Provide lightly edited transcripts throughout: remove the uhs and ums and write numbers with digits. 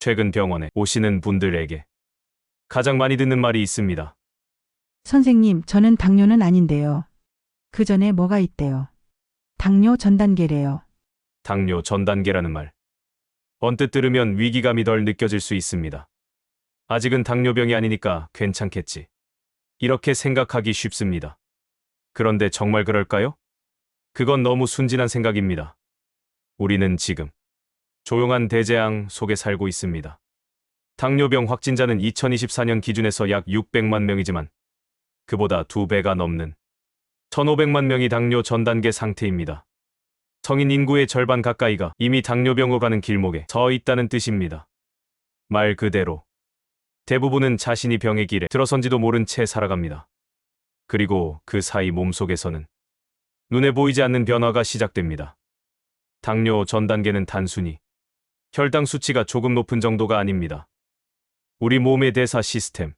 최근 병원에 오시는 분들에게 가장 많이 듣는 말이 있습니다. 선생님, 저는 당뇨는 아닌데요. 그 전에 뭐가 있대요? 당뇨 전 단계래요. 당뇨 전 단계라는 말. 언뜻 들으면 위기감이 덜 느껴질 수 있습니다. 아직은 당뇨병이 아니니까 괜찮겠지. 이렇게 생각하기 쉽습니다. 그런데 정말 그럴까요? 그건 너무 순진한 생각입니다. 우리는 지금 조용한 대재앙 속에 살고 있습니다. 당뇨병 확진자는 2024년 기준에서 약 600만 명이지만 그보다 2배가 넘는 1,500만 명이 당뇨 전 단계 상태입니다. 성인 인구의 절반 가까이가 이미 당뇨병으로 가는 길목에 서 있다는 뜻입니다. 말 그대로 대부분은 자신이 병의 길에 들어선지도 모른 채 살아갑니다. 그리고 그 사이 몸속에서는 눈에 보이지 않는 변화가 시작됩니다. 당뇨 전 단계는 단순히 혈당 수치가 조금 높은 정도가 아닙니다. 우리 몸의 대사 시스템,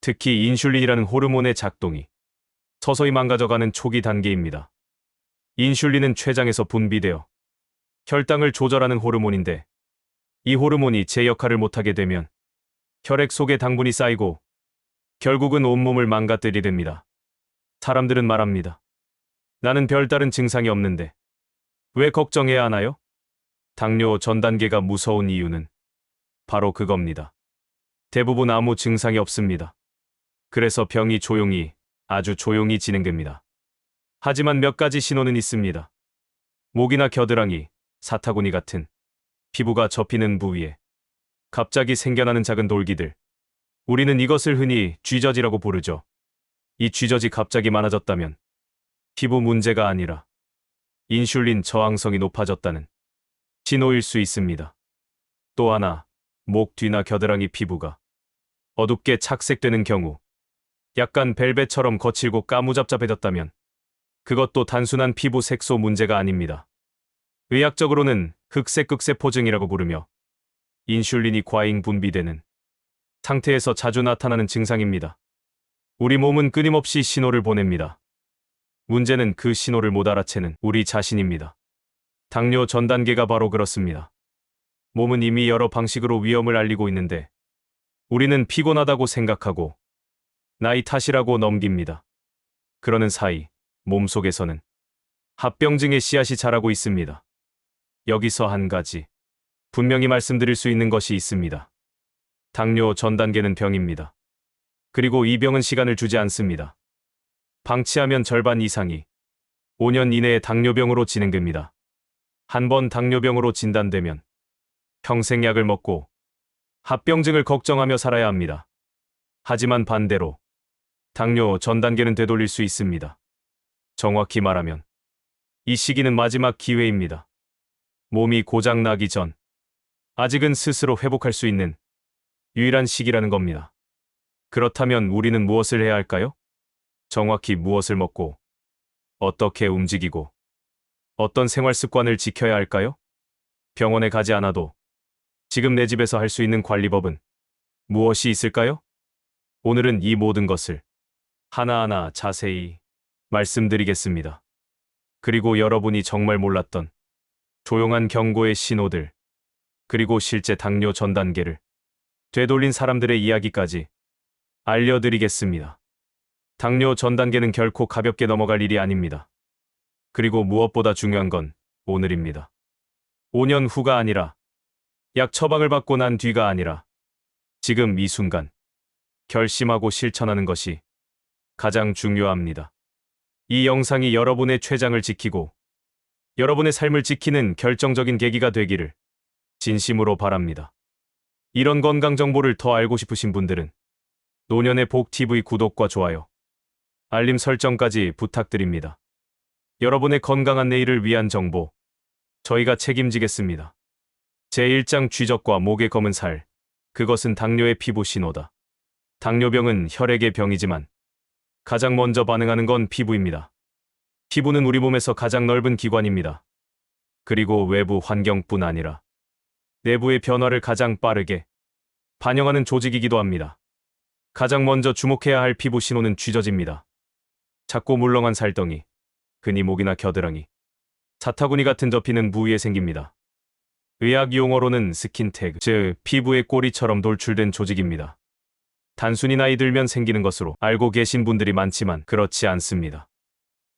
특히 인슐린이라는 호르몬의 작동이 서서히 망가져가는 초기 단계입니다. 인슐린은 췌장에서 분비되어 혈당을 조절하는 호르몬인데 이 호르몬이 제 역할을 못하게 되면 혈액 속에 당분이 쌓이고 결국은 온몸을 망가뜨리게 됩니다. 사람들은 말합니다. 나는 별다른 증상이 없는데 왜 걱정해야 하나요? 당뇨 전 단계가 무서운 이유는 바로 그겁니다. 대부분 아무 증상이 없습니다. 그래서 병이 조용히, 아주 조용히 진행됩니다. 하지만 몇 가지 신호는 있습니다. 목이나 겨드랑이, 사타구니 같은 피부가 접히는 부위에 갑자기 생겨나는 작은 돌기들. 우리는 이것을 흔히 쥐저지라고 부르죠. 이 쥐저지 갑자기 많아졌다면 피부 문제가 아니라 인슐린 저항성이 높아졌다는 신호일 수 있습니다. 또 하나, 목 뒤나 겨드랑이 피부가 어둡게 착색되는 경우, 약간 벨벳처럼 거칠고 까무잡잡해졌다면 그것도 단순한 피부 색소 문제가 아닙니다. 의학적으로는 흑색극세포증이라고 부르며 인슐린이 과잉 분비되는 상태에서 자주 나타나는 증상입니다. 우리 몸은 끊임없이 신호를 보냅니다. 문제는 그 신호를 못 알아채는 우리 자신입니다. 당뇨 전 단계가 바로 그렇습니다. 몸은 이미 여러 방식으로 위험을 알리고 있는데 우리는 피곤하다고 생각하고 나이 탓이라고 넘깁니다. 그러는 사이 몸속에서는 합병증의 씨앗이 자라고 있습니다. 여기서 한 가지 분명히 말씀드릴 수 있는 것이 있습니다. 당뇨 전 단계는 병입니다. 그리고 이 병은 시간을 주지 않습니다. 방치하면 절반 이상이 5년 이내에 당뇨병으로 진행됩니다. 한 번 당뇨병으로 진단되면 평생 약을 먹고 합병증을 걱정하며 살아야 합니다. 하지만 반대로 당뇨 전 단계는 되돌릴 수 있습니다. 정확히 말하면 이 시기는 마지막 기회입니다. 몸이 고장나기 전 아직은 스스로 회복할 수 있는 유일한 시기라는 겁니다. 그렇다면 우리는 무엇을 해야 할까요? 정확히 무엇을 먹고 어떻게 움직이고 어떤 생활 습관을 지켜야 할까요? 병원에 가지 않아도 지금 내 집에서 할 수 있는 관리법은 무엇이 있을까요? 오늘은 이 모든 것을 하나하나 자세히 말씀드리겠습니다. 그리고 여러분이 정말 몰랐던 조용한 경고의 신호들, 그리고 실제 당뇨 전 단계를 되돌린 사람들의 이야기까지 알려드리겠습니다. 당뇨 전 단계는 결코 가볍게 넘어갈 일이 아닙니다. 그리고 무엇보다 중요한 건 오늘입니다. 5년 후가 아니라, 약 처방을 받고 난 뒤가 아니라 지금 이 순간 결심하고 실천하는 것이 가장 중요합니다. 이 영상이 여러분의 췌장을 지키고 여러분의 삶을 지키는 결정적인 계기가 되기를 진심으로 바랍니다. 이런 건강 정보를 더 알고 싶으신 분들은 노년의 복TV 구독과 좋아요, 알림 설정까지 부탁드립니다. 여러분의 건강한 내일을 위한 정보, 저희가 책임지겠습니다. 제1장 쥐적과 목의 검은 살, 그것은 당뇨의 피부 신호다. 당뇨병은 혈액의 병이지만 가장 먼저 반응하는 건 피부입니다. 피부는 우리 몸에서 가장 넓은 기관입니다. 그리고 외부 환경뿐 아니라 내부의 변화를 가장 빠르게 반영하는 조직이기도 합니다. 가장 먼저 주목해야 할 피부 신호는 쥐저지입니다. 작고 물렁한 살덩이, 근이 목이나 겨드랑이, 사타구니 같은 접히는 부위에 생깁니다. 의학 용어로는 스킨태그, 즉 피부의 꼬리처럼 돌출된 조직입니다. 단순히 나이 들면 생기는 것으로 알고 계신 분들이 많지만 그렇지 않습니다.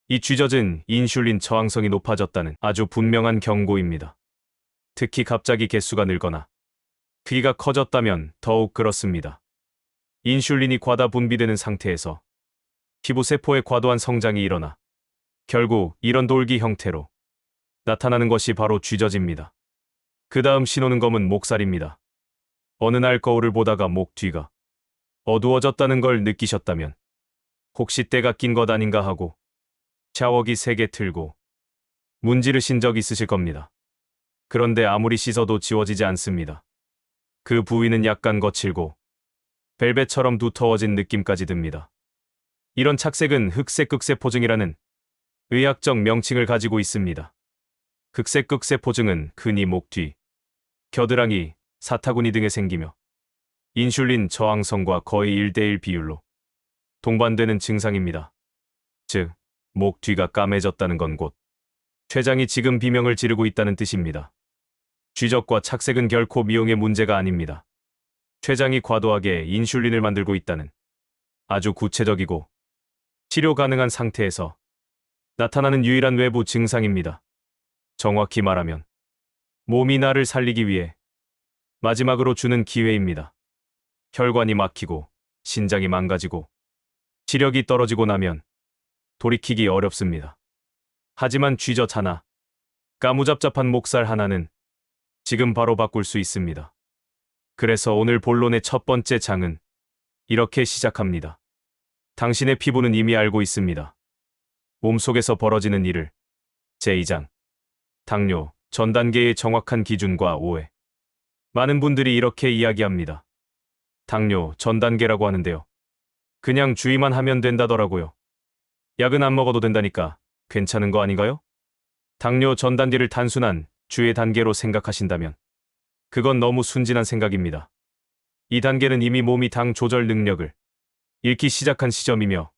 이 쥐젖은 인슐린 저항성이 높아졌다는 아주 분명한 경고입니다. 특히 갑자기 개수가 늘거나 크기가 커졌다면 더욱 그렇습니다. 인슐린이 과다 분비되는 상태에서 피부 세포의 과도한 성장이 일어나 결국 이런 돌기 형태로 나타나는 것이 바로 쥐젖입니다. 그 다음 신호는 검은 목살입니다. 어느 날 거울을 보다가 목 뒤가 어두워졌다는 걸 느끼셨다면 혹시 때가 낀 것 아닌가 하고 샤워기 3개 틀고 문지르신 적 있으실 겁니다. 그런데 아무리 씻어도 지워지지 않습니다. 그 부위는 약간 거칠고 벨벳처럼 두터워진 느낌까지 듭니다. 이런 착색은 흑색 극세포증이라는 의학적 명칭을 가지고 있습니다. 흑색 극세포증은 흔히 목 뒤, 겨드랑이, 사타구니 등에 생기며 인슐린 저항성과 거의 1대1 비율로 동반되는 증상입니다. 즉, 목 뒤가 까매졌다는 건 곧 췌장이 지금 비명을 지르고 있다는 뜻입니다. 쥐젖과 착색은 결코 미용의 문제가 아닙니다. 췌장이 과도하게 인슐린을 만들고 있다는 아주 구체적이고 치료 가능한 상태에서 나타나는 유일한 외부 증상입니다. 정확히 말하면 몸이 나를 살리기 위해 마지막으로 주는 기회입니다. 혈관이 막히고 신장이 망가지고 시력이 떨어지고 나면 돌이키기 어렵습니다. 하지만 쥐젖 하나, 까무잡잡한 목살 하나는 지금 바로 바꿀 수 있습니다. 그래서 오늘 본론의 첫 번째 장은 이렇게 시작합니다. 당신의 피부는 이미 알고 있습니다. 몸속에서 벌어지는 일을. 제2장. 당뇨, 전 단계의 정확한 기준과 오해. 많은 분들이 이렇게 이야기합니다. 당뇨, 전 단계라고 하는데요. 그냥 주의만 하면 된다더라고요. 약은 안 먹어도 된다니까 괜찮은 거 아닌가요? 당뇨 전 단계를 단순한 주의 단계로 생각하신다면 그건 너무 순진한 생각입니다. 이 단계는 이미 몸이 당 조절 능력을 잃기 시작한 시점이며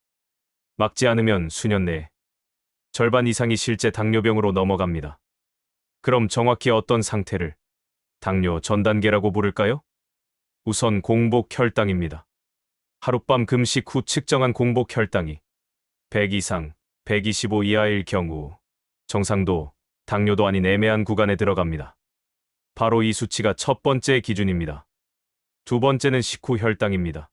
막지 않으면 수년 내에 절반 이상이 실제 당뇨병으로 넘어갑니다. 그럼 정확히 어떤 상태를 당뇨 전 단계라고 부를까요? 우선 공복 혈당입니다. 하룻밤 금식 후 측정한 공복 혈당이 100 이상, 125 이하일 경우 정상도, 당뇨도 아닌 애매한 구간에 들어갑니다. 바로 이 수치가 첫 번째 기준입니다. 두 번째는 식후 혈당입니다.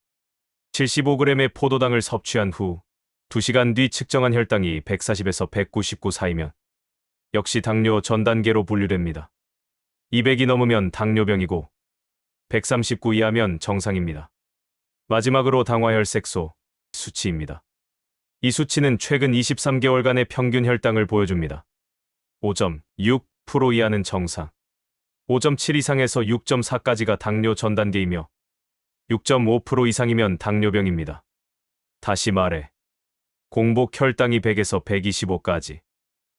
75g의 포도당을 섭취한 후 2시간 뒤 측정한 혈당이 140에서 199 사이면 역시 당뇨 전 단계로 분류됩니다. 200이 넘으면 당뇨병이고 139 이하면 정상입니다. 마지막으로 당화혈색소 수치입니다. 이 수치는 최근 23개월간의 평균 혈당을 보여줍니다. 5.6% 이하는 정상, 5.7 이상에서 6.4까지가 당뇨 전 단계이며 6.5% 이상이면 당뇨병입니다. 다시 말해, 공복 혈당이 100에서 125까지,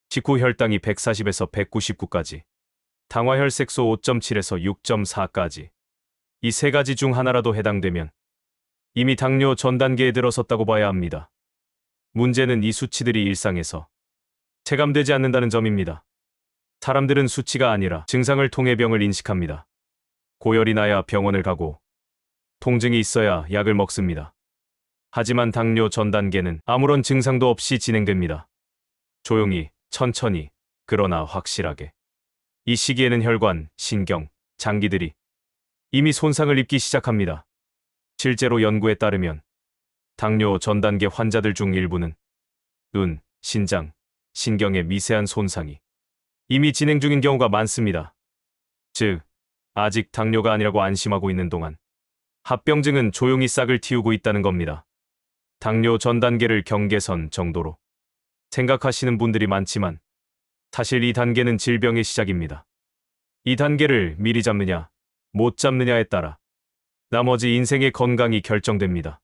식후 혈당이 140에서 199까지, 당화혈색소 5.7에서 6.4까지, 이 세 가지 중 하나라도 해당되면 이미 당뇨 전 단계에 들어섰다고 봐야 합니다. 문제는 이 수치들이 일상에서 체감되지 않는다는 점입니다. 사람들은 수치가 아니라 증상을 통해 병을 인식합니다. 고열이 나야 병원을 가고 통증이 있어야 약을 먹습니다. 하지만 당뇨 전 단계는 아무런 증상도 없이 진행됩니다. 조용히, 천천히, 그러나 확실하게. 이 시기에는 혈관, 신경, 장기들이 이미 손상을 입기 시작합니다. 실제로 연구에 따르면 당뇨 전 단계 환자들 중 일부는 눈, 신장, 신경의 미세한 손상이 이미 진행 중인 경우가 많습니다. 즉, 아직 당뇨가 아니라고 안심하고 있는 동안 합병증은 조용히 싹을 틔우고 있다는 겁니다. 당뇨 전 단계를 경계선 정도로 생각하시는 분들이 많지만 사실 이 단계는 질병의 시작입니다. 이 단계를 미리 잡느냐, 못 잡느냐에 따라 나머지 인생의 건강이 결정됩니다.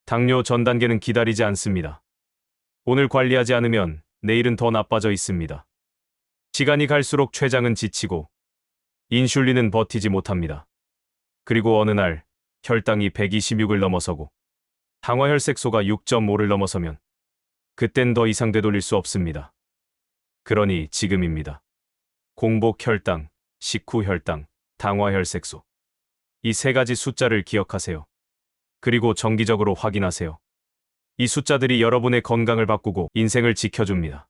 당뇨 전 단계는 기다리지 않습니다. 오늘 관리하지 않으면 내일은 더 나빠져 있습니다. 시간이 갈수록 췌장은 지치고 인슐린은 버티지 못합니다. 그리고 어느 날 혈당이 126을 넘어서고 당화혈색소가 6.5를 넘어서면 그땐 더 이상 되돌릴 수 없습니다. 그러니 지금입니다. 공복 혈당, 식후 혈당, 당화혈색소. 이 세 가지 숫자를 기억하세요. 그리고 정기적으로 확인하세요. 이 숫자들이 여러분의 건강을 바꾸고 인생을 지켜줍니다.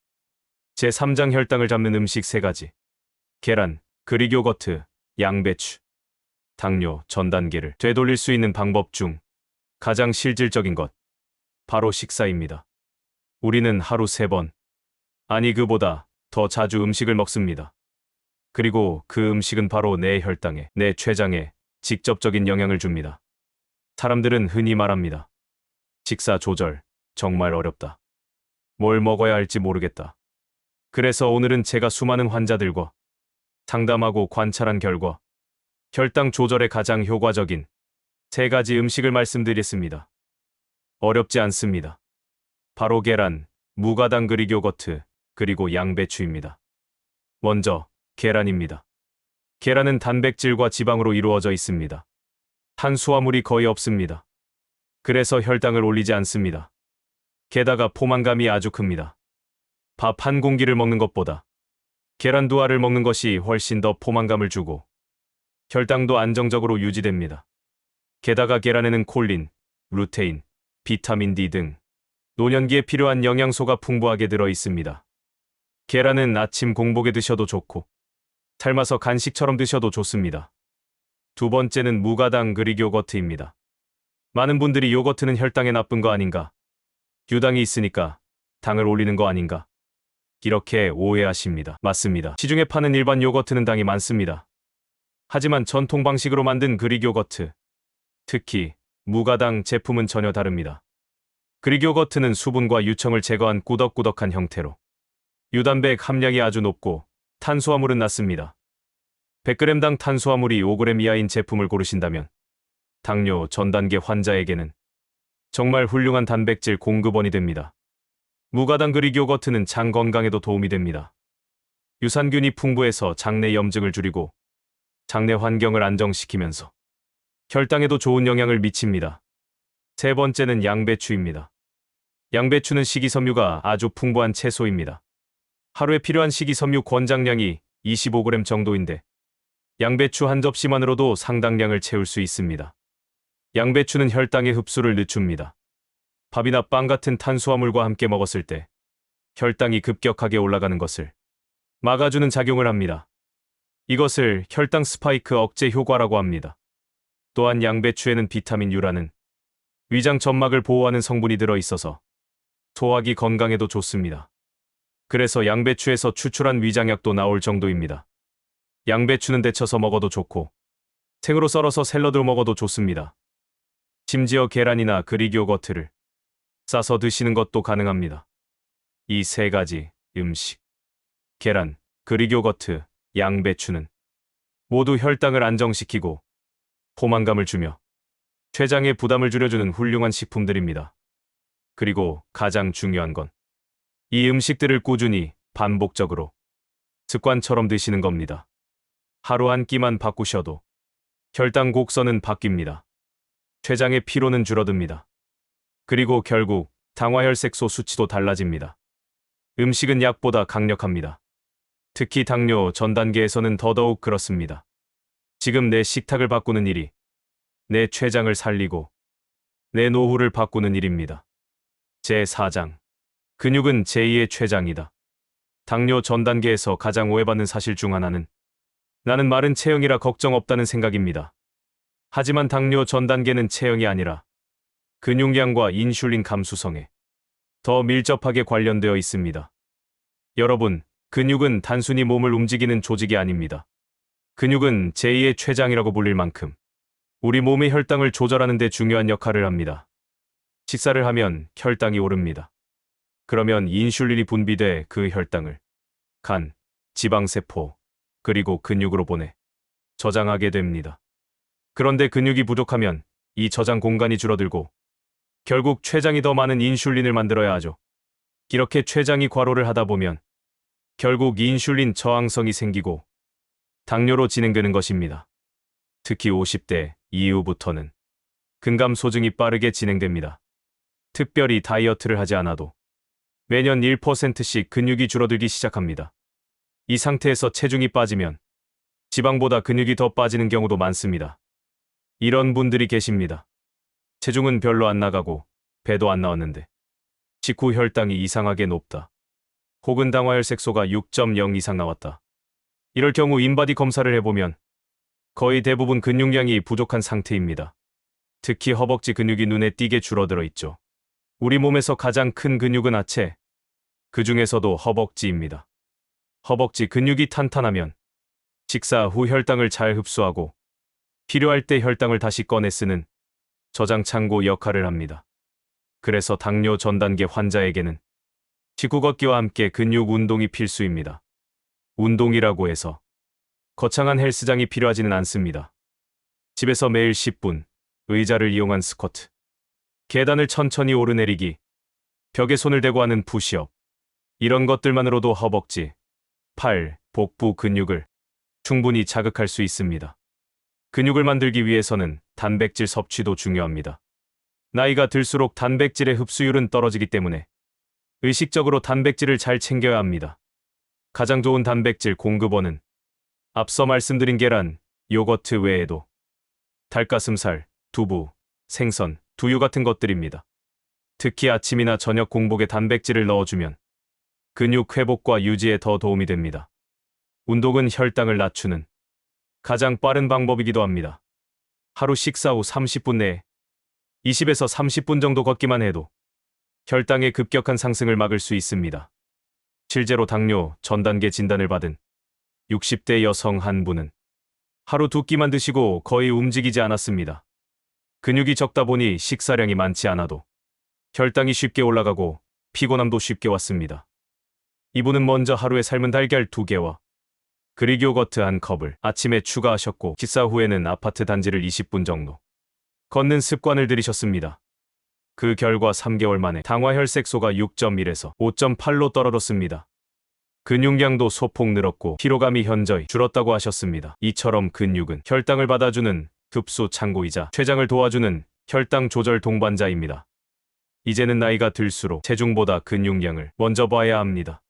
제3장 혈당을 잡는 음식 세 가지. 계란, 그릭 요거트, 양배추. 당뇨 전 단계를 되돌릴 수 있는 방법 중 가장 실질적인 것. 바로 식사입니다. 우리는 하루 3번, 아니 그보다 더 자주 음식을 먹습니다. 그리고 그 음식은 바로 내 혈당에, 내 췌장에 직접적인 영향을 줍니다. 사람들은 흔히 말합니다. 식사 조절, 정말 어렵다. 뭘 먹어야 할지 모르겠다. 그래서 오늘은 제가 수많은 환자들과 상담하고 관찰한 결과 혈당 조절에 가장 효과적인 3가지 음식을 말씀드리겠습니다. 어렵지 않습니다. 바로 계란, 무가당 그릭 요거트, 그리고 양배추입니다. 먼저 계란입니다. 계란은 단백질과 지방으로 이루어져 있습니다. 탄수화물이 거의 없습니다. 그래서 혈당을 올리지 않습니다. 게다가 포만감이 아주 큽니다. 밥 한 공기를 먹는 것보다 계란 2알을 먹는 것이 훨씬 더 포만감을 주고 혈당도 안정적으로 유지됩니다. 게다가 계란에는 콜린, 루테인, 비타민 D 등 노년기에 필요한 영양소가 풍부하게 들어 있습니다. 계란은 아침 공복에 드셔도 좋고 삶아서 간식처럼 드셔도 좋습니다. 두 번째는 무가당 그릭 요거트입니다. 많은 분들이 요거트는 혈당에 나쁜 거 아닌가? 유당이 있으니까 당을 올리는 거 아닌가? 이렇게 오해하십니다. 맞습니다. 시중에 파는 일반 요거트는 당이 많습니다. 하지만 전통 방식으로 만든 그릭 요거트, 특히 무가당 제품은 전혀 다릅니다. 그릭 요거트는 수분과 유청을 제거한 꾸덕꾸덕한 형태로 유단백 함량이 아주 높고 탄수화물은 낮습니다. 100g당 탄수화물이 5g 이하인 제품을 고르신다면 당뇨 전 단계 환자에게는 정말 훌륭한 단백질 공급원이 됩니다. 무가당 그릭 요거트는 장 건강에도 도움이 됩니다. 유산균이 풍부해서 장내 염증을 줄이고 장내 환경을 안정시키면서 혈당에도 좋은 영향을 미칩니다. 세 번째는 양배추입니다. 양배추는 식이섬유가 아주 풍부한 채소입니다. 하루에 필요한 식이섬유 권장량이 25g 정도인데 양배추 한 접시만으로도 상당량을 채울 수 있습니다. 양배추는 혈당의 흡수를 늦춥니다. 밥이나 빵 같은 탄수화물과 함께 먹었을 때 혈당이 급격하게 올라가는 것을 막아주는 작용을 합니다. 이것을 혈당 스파이크 억제 효과라고 합니다. 또한 양배추에는 비타민 U라는 위장 점막을 보호하는 성분이 들어 있어서 소화기 건강에도 좋습니다. 그래서 양배추에서 추출한 위장약도 나올 정도입니다. 양배추는 데쳐서 먹어도 좋고 생으로 썰어서 샐러드로 먹어도 좋습니다. 심지어 계란이나 그릭 요거트를 싸서 드시는 것도 가능합니다. 이 세 가지 음식, 계란, 그릭 요거트, 양배추는 모두 혈당을 안정시키고 포만감을 주며 췌장의 부담을 줄여주는 훌륭한 식품들입니다. 그리고 가장 중요한 건 이 음식들을 꾸준히 반복적으로 습관처럼 드시는 겁니다. 하루 한 끼만 바꾸셔도 혈당 곡선은 바뀝니다. 췌장의 피로는 줄어듭니다. 그리고 결국 당화혈색소 수치도 달라집니다. 음식은 약보다 강력합니다. 특히 당뇨 전 단계에서는 더더욱 그렇습니다. 지금 내 식탁을 바꾸는 일이 내 췌장을 살리고 내 노후를 바꾸는 일입니다. 제4장. 근육은 제2의 췌장이다. 당뇨 전 단계에서 가장 오해받는 사실 중 하나는 나는 마른 체형이라 걱정 없다는 생각입니다. 하지만 당뇨 전 단계는 체형이 아니라 근육량과 인슐린 감수성에 더 밀접하게 관련되어 있습니다. 여러분, 근육은 단순히 몸을 움직이는 조직이 아닙니다. 근육은 제2의 췌장이라고 불릴 만큼 우리 몸의 혈당을 조절하는 데 중요한 역할을 합니다. 식사를 하면 혈당이 오릅니다. 그러면 인슐린이 분비돼 그 혈당을 간, 지방세포, 그리고 근육으로 보내 저장하게 됩니다. 그런데 근육이 부족하면 이 저장 공간이 줄어들고 결국 췌장이 더 많은 인슐린을 만들어야 하죠. 이렇게 췌장이 과로를 하다 보면 결국 인슐린 저항성이 생기고 당뇨로 진행되는 것입니다. 특히 50대 이후부터는 근감 소증이 빠르게 진행됩니다. 특별히 다이어트를 하지 않아도 매년 1%씩 근육이 줄어들기 시작합니다. 이 상태에서 체중이 빠지면 지방보다 근육이 더 빠지는 경우도 많습니다. 이런 분들이 계십니다. 체중은 별로 안 나가고 배도 안 나왔는데 직후 혈당이 이상하게 높다. 혹은 당화혈색소가 6.0 이상 나왔다. 이럴 경우 인바디 검사를 해보면 거의 대부분 근육량이 부족한 상태입니다. 특히 허벅지 근육이 눈에 띄게 줄어들어 있죠. 우리 몸에서 가장 큰 근육은 하체, 그 중에서도 허벅지입니다. 허벅지 근육이 탄탄하면 식사 후 혈당을 잘 흡수하고 필요할 때 혈당을 다시 꺼내 쓰는 저장 창고 역할을 합니다. 그래서 당뇨 전 단계 환자에게는 직후 걷기와 함께 근육 운동이 필수입니다. 운동이라고 해서 거창한 헬스장이 필요하지는 않습니다. 집에서 매일 10분, 의자를 이용한 스쿼트, 계단을 천천히 오르내리기, 벽에 손을 대고 하는 푸시업, 이런 것들만으로도 허벅지, 팔, 복부 근육을 충분히 자극할 수 있습니다. 근육을 만들기 위해서는 단백질 섭취도 중요합니다. 나이가 들수록 단백질의 흡수율은 떨어지기 때문에 의식적으로 단백질을 잘 챙겨야 합니다. 가장 좋은 단백질 공급원은 앞서 말씀드린 계란, 요거트 외에도 닭가슴살, 두부, 생선, 두유 같은 것들입니다. 특히 아침이나 저녁 공복에 단백질을 넣어주면 근육 회복과 유지에 더 도움이 됩니다. 운동은 혈당을 낮추는 가장 빠른 방법이기도 합니다. 하루 식사 후 30분 내에 20에서 30분 정도 걷기만 해도 혈당의 급격한 상승을 막을 수 있습니다. 실제로 당뇨 전 단계 진단을 받은 60대 여성 한 분은 하루 2끼만 드시고 거의 움직이지 않았습니다. 근육이 적다 보니 식사량이 많지 않아도 혈당이 쉽게 올라가고 피곤함도 쉽게 왔습니다. 이분은 먼저 하루에 삶은 달걀 2개와 그릭 요거트 1컵을 아침에 추가하셨고 식사 후에는 아파트 단지를 20분 정도 걷는 습관을 들이셨습니다. 그 결과 3개월 만에 당화혈색소가 6.1에서 5.8로 떨어졌습니다. 근육량도 소폭 늘었고 피로감이 현저히 줄었다고 하셨습니다. 이처럼 근육은 혈당을 받아주는 흡수 창고이자 췌장을 도와주는 혈당 조절 동반자입니다. 이제는 나이가 들수록 체중보다 근육량을 먼저 봐야 합니다.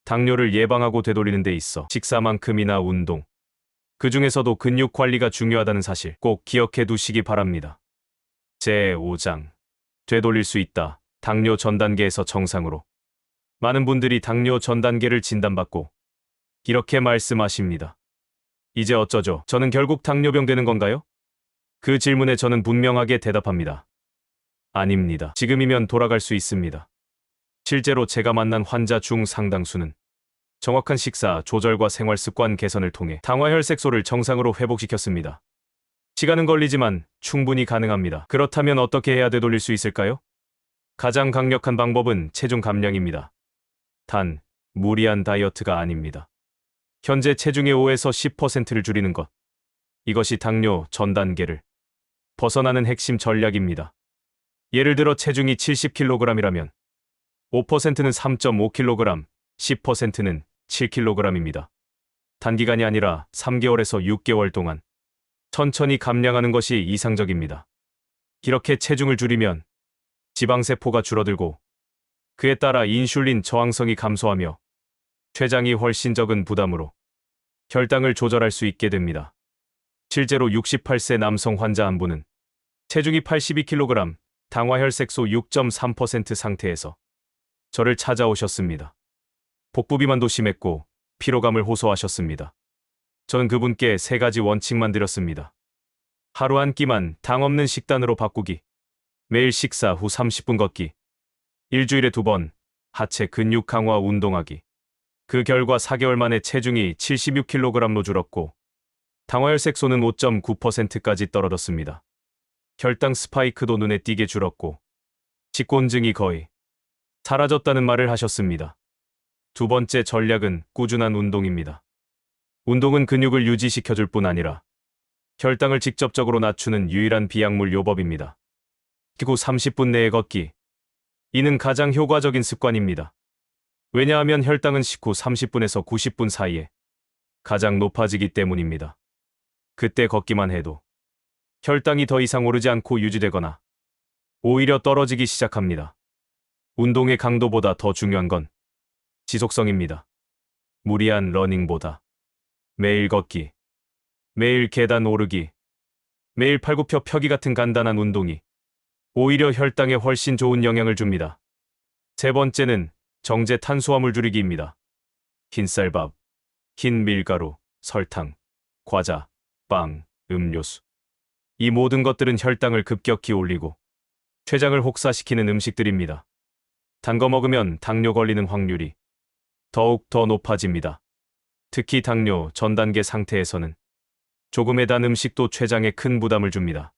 당뇨를 예방하고 되돌리는 데 있어 식사만큼이나 운동, 그 중에서도 근육 관리가 중요하다는 사실 꼭 기억해 두시기 바랍니다. 제5장 되돌릴 수 있다. 당뇨 전 단계에서 정상으로. 많은 분들이 당뇨 전 단계를 진단받고 이렇게 말씀하십니다. 이제 어쩌죠? 저는 결국 당뇨병 되는 건가요? 그 질문에 저는 분명하게 대답합니다. 아닙니다. 지금이면 돌아갈 수 있습니다. 실제로 제가 만난 환자 중 상당수는 정확한 식사 조절과 생활 습관 개선을 통해 당화혈색소를 정상으로 회복시켰습니다. 시간은 걸리지만 충분히 가능합니다. 그렇다면 어떻게 해야 되돌릴 수 있을까요? 가장 강력한 방법은 체중 감량입니다. 단, 무리한 다이어트가 아닙니다. 현재 체중의 5에서 10%를 줄이는 것. 이것이 당뇨 전 단계를 벗어나는 핵심 전략입니다. 예를 들어 체중이 70kg이라면 5%는 3.5kg, 10%는 7kg입니다. 단기간이 아니라 3개월에서 6개월 동안 천천히 감량하는 것이 이상적입니다. 이렇게 체중을 줄이면 지방세포가 줄어들고 그에 따라 인슐린 저항성이 감소하며 췌장이 훨씬 적은 부담으로 혈당을 조절할 수 있게 됩니다. 실제로 68세 남성 환자 한 분은 체중이 82kg, 당화혈색소 6.3% 상태에서 저를 찾아오셨습니다. 복부 비만도 심했고 피로감을 호소하셨습니다. 저는 그분께 3가지 원칙만 드렸습니다. 하루 한 끼만 당 없는 식단으로 바꾸기, 매일 식사 후 30분 걷기, 일주일에 2번 하체 근육 강화 운동하기. 그 결과 4개월 만에 체중이 76kg로 줄었고 당화혈색소는 5.9%까지 떨어졌습니다. 혈당 스파이크도 눈에 띄게 줄었고 직곤증이 거의 사라졌다는 말을 하셨습니다. 두 번째 전략은 꾸준한 운동입니다. 운동은 근육을 유지시켜줄 뿐 아니라 혈당을 직접적으로 낮추는 유일한 비약물 요법입니다. 기구 30분 내에 걷기. 이는 가장 효과적인 습관입니다. 왜냐하면 혈당은 식후 30분에서 90분 사이에 가장 높아지기 때문입니다. 그때 걷기만 해도 혈당이 더 이상 오르지 않고 유지되거나 오히려 떨어지기 시작합니다. 운동의 강도보다 더 중요한 건 지속성입니다. 무리한 러닝보다 매일 걷기, 매일 계단 오르기, 매일 팔굽혀 펴기 같은 간단한 운동이 오히려 혈당에 훨씬 좋은 영향을 줍니다. 세 번째는 정제 탄수화물 줄이기입니다. 흰쌀밥, 흰 밀가루, 설탕, 과자, 빵, 음료수. 이 모든 것들은 혈당을 급격히 올리고 췌장을 혹사시키는 음식들입니다. 단 거 먹으면 당뇨 걸리는 확률이 더욱 더 높아집니다. 특히 당뇨 전 단계 상태에서는 조금의 단 음식도 췌장에 큰 부담을 줍니다.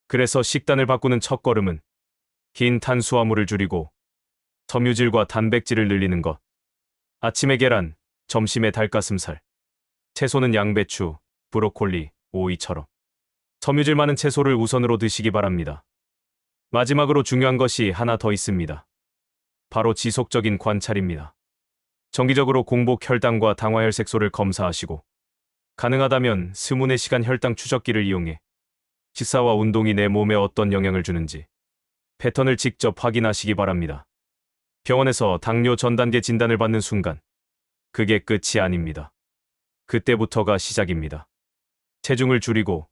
그래서 식단을 바꾸는 첫걸음은 흰 탄수화물을 줄이고 섬유질과 단백질을 늘리는 것. 아침에 계란, 점심에 닭가슴살, 채소는 양배추, 브로콜리, 오이처럼 섬유질 많은 채소를 우선으로 드시기 바랍니다. 마지막으로 중요한 것이 하나 더 있습니다. 바로 지속적인 관찰입니다. 정기적으로 공복 혈당과 당화혈색소를 검사하시고 가능하다면 스문의 시간 혈당 추적기를 이용해 식사와 운동이 내 몸에 어떤 영향을 주는지 패턴을 직접 확인하시기 바랍니다. 병원에서 당뇨 전 단계 진단을 받는 순간 그게 끝이 아닙니다. 그때부터가 시작입니다. 체중을 줄이고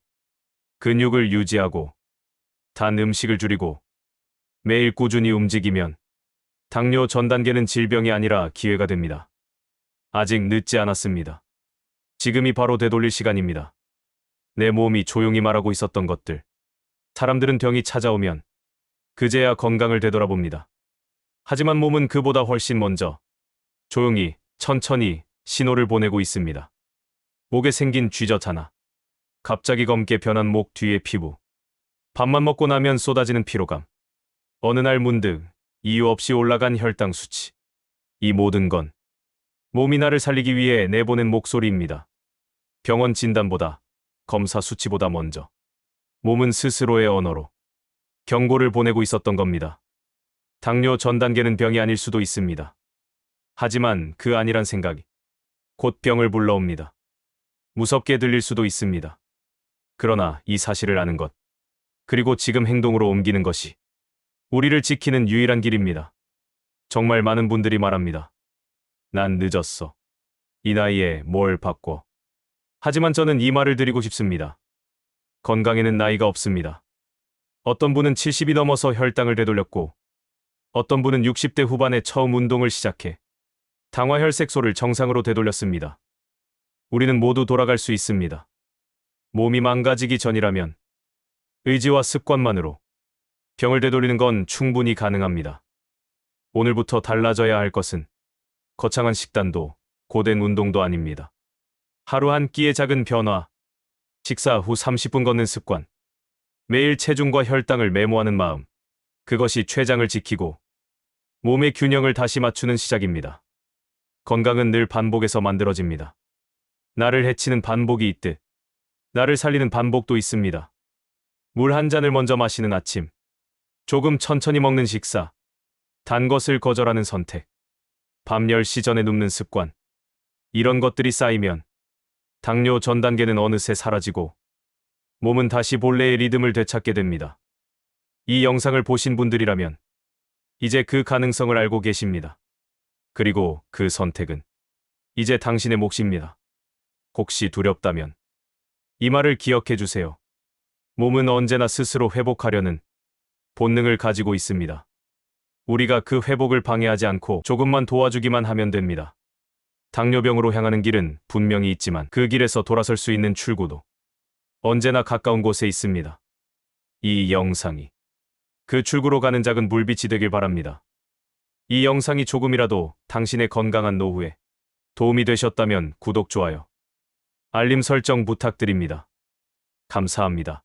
근육을 유지하고 단 음식을 줄이고 매일 꾸준히 움직이면 당뇨 전 단계는 질병이 아니라 기회가 됩니다. 아직 늦지 않았습니다. 지금이 바로 되돌릴 시간입니다. 내 몸이 조용히 말하고 있었던 것들. 사람들은 병이 찾아오면 그제야 건강을 되돌아봅니다. 하지만 몸은 그보다 훨씬 먼저 조용히, 천천히 신호를 보내고 있습니다. 목에 생긴 쥐젖 하나, 갑자기 검게 변한 목 뒤의 피부, 밥만 먹고 나면 쏟아지는 피로감, 어느 날 문득 이유 없이 올라간 혈당 수치. 이 모든 건 몸이 나를 살리기 위해 내보낸 목소리입니다. 병원 진단보다, 검사 수치보다 먼저 몸은 스스로의 언어로 경고를 보내고 있었던 겁니다. 당뇨 전 단계는 병이 아닐 수도 있습니다. 하지만 그 아니란 생각이 곧 병을 불러옵니다. 무섭게 들릴 수도 있습니다. 그러나 이 사실을 아는 것, 그리고 지금 행동으로 옮기는 것이 우리를 지키는 유일한 길입니다. 정말 많은 분들이 말합니다. 난 늦었어. 이 나이에 뭘 바꿔. 하지만 저는 이 말을 드리고 싶습니다. 건강에는 나이가 없습니다. 어떤 분은 70이 넘어서 혈당을 되돌렸고, 어떤 분은 60대 후반에 처음 운동을 시작해 당화혈색소를 정상으로 되돌렸습니다. 우리는 모두 돌아갈 수 있습니다. 몸이 망가지기 전이라면 의지와 습관만으로 병을 되돌리는 건 충분히 가능합니다. 오늘부터 달라져야 할 것은 거창한 식단도 고된 운동도 아닙니다. 하루 한 끼의 작은 변화, 식사 후 30분 걷는 습관, 매일 체중과 혈당을 메모하는 마음, 그것이 췌장을 지키고 몸의 균형을 다시 맞추는 시작입니다. 건강은 늘 반복에서 만들어집니다. 나를 해치는 반복이 있듯 나를 살리는 반복도 있습니다. 물 한 잔을 먼저 마시는 아침, 조금 천천히 먹는 식사, 단 것을 거절하는 선택, 밤 10시 전에 눕는 습관, 이런 것들이 쌓이면 당뇨 전 단계는 어느새 사라지고 몸은 다시 본래의 리듬을 되찾게 됩니다. 이 영상을 보신 분들이라면 이제 그 가능성을 알고 계십니다. 그리고 그 선택은 이제 당신의 몫입니다. 혹시 두렵다면 이 말을 기억해 주세요. 몸은 언제나 스스로 회복하려는 본능을 가지고 있습니다. 우리가 그 회복을 방해하지 않고 조금만 도와주기만 하면 됩니다. 당뇨병으로 향하는 길은 분명히 있지만 그 길에서 돌아설 수 있는 출구도 언제나 가까운 곳에 있습니다. 이 영상이 그 출구로 가는 작은 물빛이 되길 바랍니다. 이 영상이 조금이라도 당신의 건강한 노후에 도움이 되셨다면 구독, 좋아요, 알림 설정 부탁드립니다. 감사합니다.